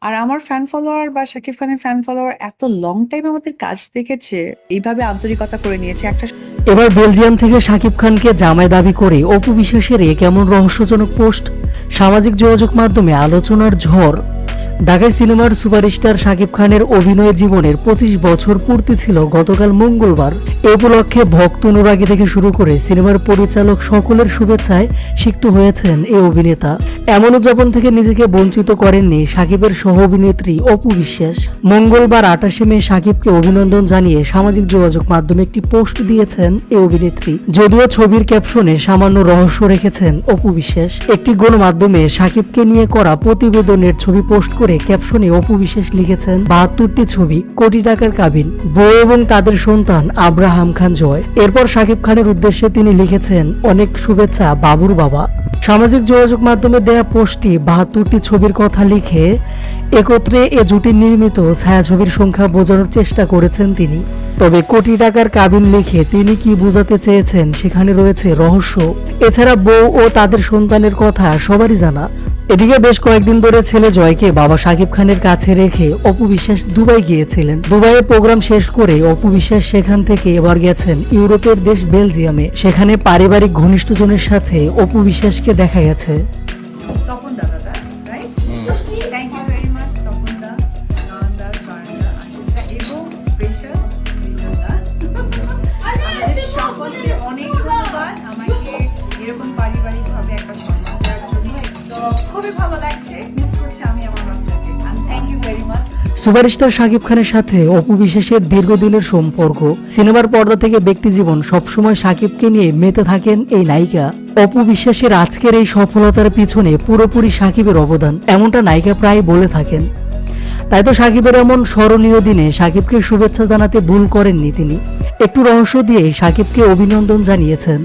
আর আমার fan follower বা শাকিব খানের ফ্যান ফলোয়ার এত লং টাইম আমাদের কাজ দেখেছে, এইভাবে আন্তরিকতা করে নিয়েছে একটা। এবার বেলজিয়াম থেকে শাকিব খানকে জামাই দাবি করে অপু বিশ্বাসের এ কেমন রহস্যজনক পোস্ট। সামাজিক যোগাযোগ মাধ্যমে আলোচনার ঝড়। ঢাকায় সিনেমার সুপারস্টার শাকিব খানের অভিনয় জীবনের 25 বছর পূর্তি ছিল গতকাল মঙ্গলবার। এ উপলক্ষে ভক্ত অনুরাগী থেকে শুরু করে সিনেমার পরিচালক সকলের শুভেচ্ছায় সিক্ত হয়েছেন এই অভিনেতা। এমন উদযাপন থেকে নিজেকে বঞ্চিত করেননি শাকিবের সহ অভিনেত্রী অপু বিশ্বাস। মঙ্গলবার 28শে মে শাকিবকে অভিনন্দন জানিয়ে সামাজিক যোগাযোগ মাধ্যমে একটি পোস্ট দিয়েছেন এই অভিনেত্রী। যদিও ছবির ক্যাপশনে সামান্য রহস্য রেখেছেন অপু বিশ্বাস। একটি গণমাধ্যমে শাকিবকে নিয়ে করা প্রতিবেদনের ছবি পোস্ট করে ক্যাপশনে অপু বিশ্বাস লিখেছেন 72টি ছবি, কোটি টাকার কাবিন, বউ এবং তাদের সন্তান আব্রাহাম খান জয়। এরপর শাকিব খানের উদ্দেশ্যে তিনি লিখেছেন অনেক শুভেচ্ছা বাবুর বাবা। সামাজিক যোগাযোগ মাধ্যমে দেয়া পোস্টটি 72টি ছবির কথা লিখে একত্রে এ জুটির নির্মিত ছায়াছবির সংখ্যা বোঝানোর চেষ্টা করেছেন তিনি। তবে কোটি টাকার কাবিন লিখে তিনি কি বোঝাতে চেয়েছেন সেখানে রয়েছে রহস্য। এছাড়া বউ ও তাদের সন্তানের কথা সবারই জানা। এদিকে বেশ কয়েকদিন ধরে ছেলে জয়কে বাবা শাকিব খানের কাছে রেখে অপু বিশ্বাস দুবাই গিয়েছিলেন। দুবাইয়ে প্রোগ্রাম শেষ করে অপু বিশ্বাস সেখান থেকে এবার গেছেন ইউরোপের দেশ বেলজিয়ামে। সেখানে পারিবারিক ঘনিষ্ঠজনের সাথে অপু বিশ্বাসকে দেখা গেছে। তপন দাদা, right? Thank you very much Tapan দা, নয়ন দা, জয়ন দা, আশিস দা এবং স্পেশাল লিটন দা। আমাদের সকলকে অনেক ধন্যবাদ আমাকে এরকম পারিবারিকভাবে একটা সম্মান দেওয়ার জন্য। তো খুবই ভালো লাগছে, মিস করছি আমি আমার বাচ্চাকে। Thank you very much. Superstar Shakib খানের সাথে অপু বিশ্বাসের দীর্ঘদিনের সম্পর্ক। সিনেমার পর্দা থেকে ব্যক্তিজীবন সবসময় শাকিবকে নিয়ে মেতে থাকেন এই নায়িকা। অপু বিশ্বাসের আজকের এই সফলতার পিছনে পুরোপুরি শাকিবের অবদান, এমনটা নায়িকা প্রায় বলে থাকেন। তাই তো শাকিবের এমন স্মরণীয় দিনে শাকিবকে শুভেচ্ছা জানাতে ভুল করেননি তিনি। একটু রহস্য দিয়ে শাকিবকে অভিনন্দন জানিয়েছেন।